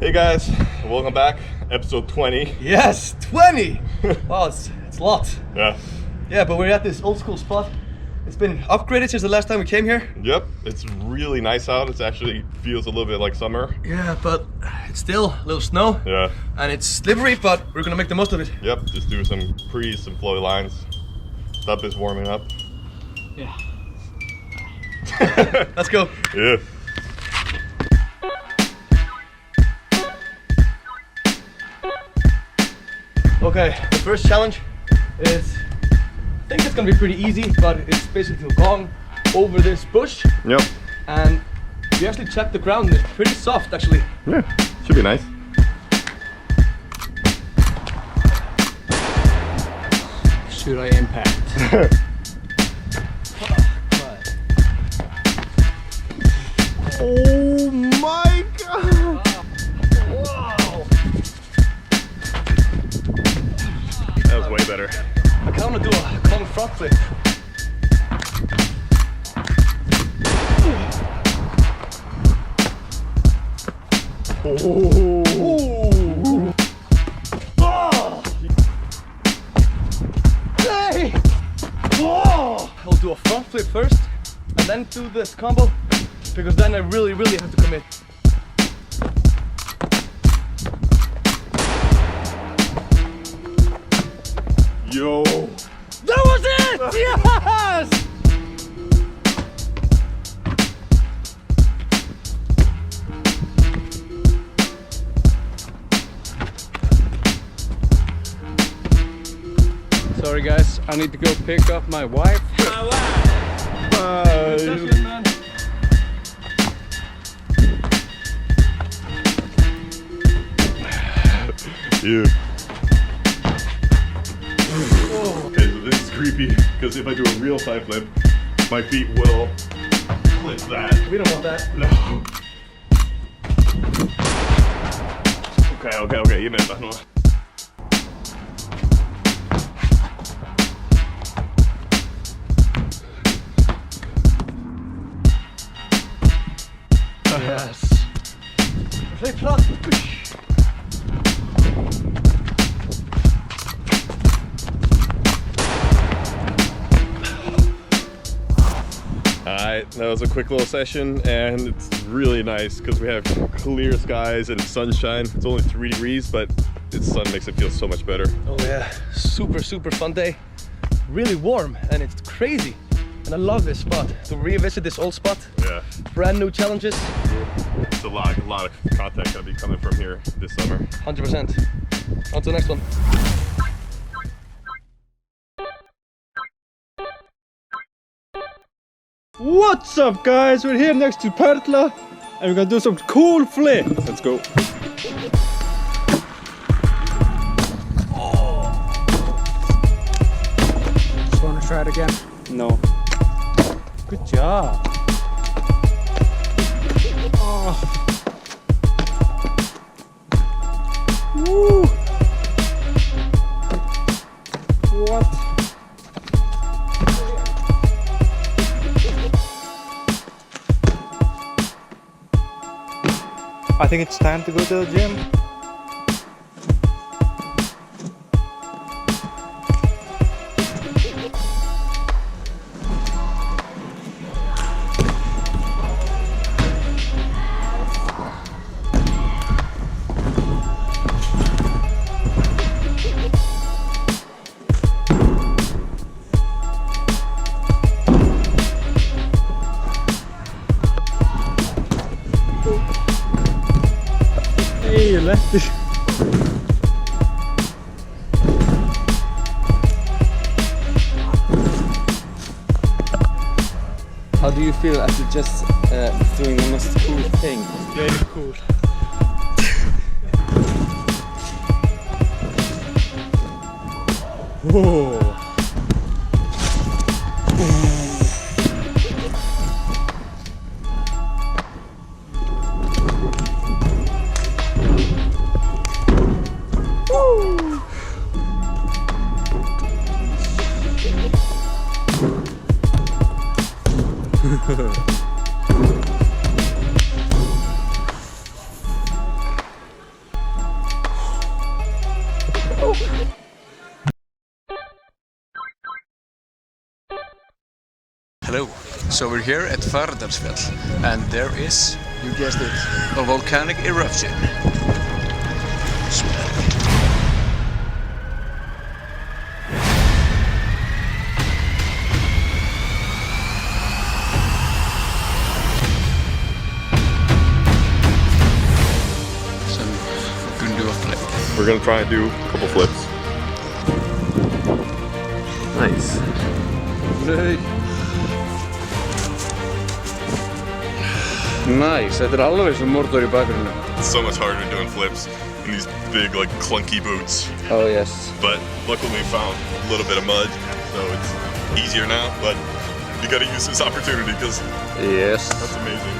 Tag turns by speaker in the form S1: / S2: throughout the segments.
S1: Hey guys, welcome back. Episode 20.
S2: Yes, 20! Wow, it's a lot.
S1: Yeah.
S2: Yeah, but we're at this old school spot. It's been upgraded since the last time we came here.
S1: Yep, it's really nice out. It actually feels a little bit like summer.
S2: Yeah, but it's still a little snow.
S1: Yeah.
S2: And it's slippery, but we're gonna make the most of it.
S1: Yep, just do some some flowy lines. Dabbi is warming up.
S2: Yeah. Let's go.
S1: Yeah.
S2: Okay, the first challenge is, I think it's gonna be pretty easy, but it's basically going over this bush.
S1: Yep.
S2: And we actually checked the ground, it's pretty soft actually.
S1: Yeah, should be nice.
S2: Should I impact?
S1: Oh my god!
S2: Wow!
S1: That was way better.
S2: I kind of want to do a Kong front flip.
S1: Oh!
S2: Oh! Hey! Oh! I'll do a front flip first and then do this combo because then I really have to commit.
S1: Yo!
S2: That was it! Yes!
S3: Sorry guys, I need to go pick up my wife.
S1: Bye! Yeah. Okay, so this is creepy because if I do a real side flip, my feet will clip that.
S2: We don't want that.
S1: No. Okay, you missed that one.
S2: Yes. Perfect plot.
S1: Alright, that was a quick little session and it's really nice because we have clear skies and sunshine. It's only 3 degrees, but the sun makes it feel so much better.
S2: Oh yeah, super fun day. Really warm and it's crazy. And I love this spot. To revisit this old spot.
S1: Yeah.
S2: Brand new challenges.
S1: It's a lot of content gonna be coming from here this summer.
S2: 100%. On to the next one.
S3: What's up guys? We're here next to Perla and we're gonna do some cool flips. Let's go. Just wanna try it again? No. Good job. Oh. Woo. What? I think it's time to go to the gym. Hey, lefty.
S4: How do you feel after just doing the most cool thing?
S3: Very cool. Whoa.
S5: Hello, so we're here at Fagradalsfjall and there is, you guessed it, a volcanic eruption. Smell it. So we're gonna do a flip.
S1: We're gonna try and do a couple flips. Nice.
S5: Nice, þetta alveg sem motor í bakgrunnu.
S1: It's so much harder doing flips in these big, like, clunky boots.
S5: Oh yes.
S1: But luckily we found a little bit of mud, so it's easier now, but you gotta use this opportunity because
S5: Yes.
S1: that's amazing.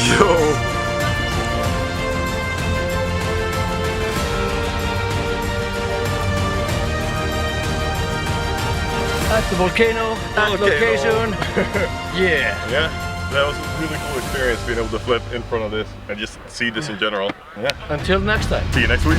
S1: Yo!
S2: At the volcano, at location. Yeah.
S1: Yeah, that was a really cool experience being able to flip in front of this and just see this in general. Yeah.
S2: Until next time.
S1: See you next week.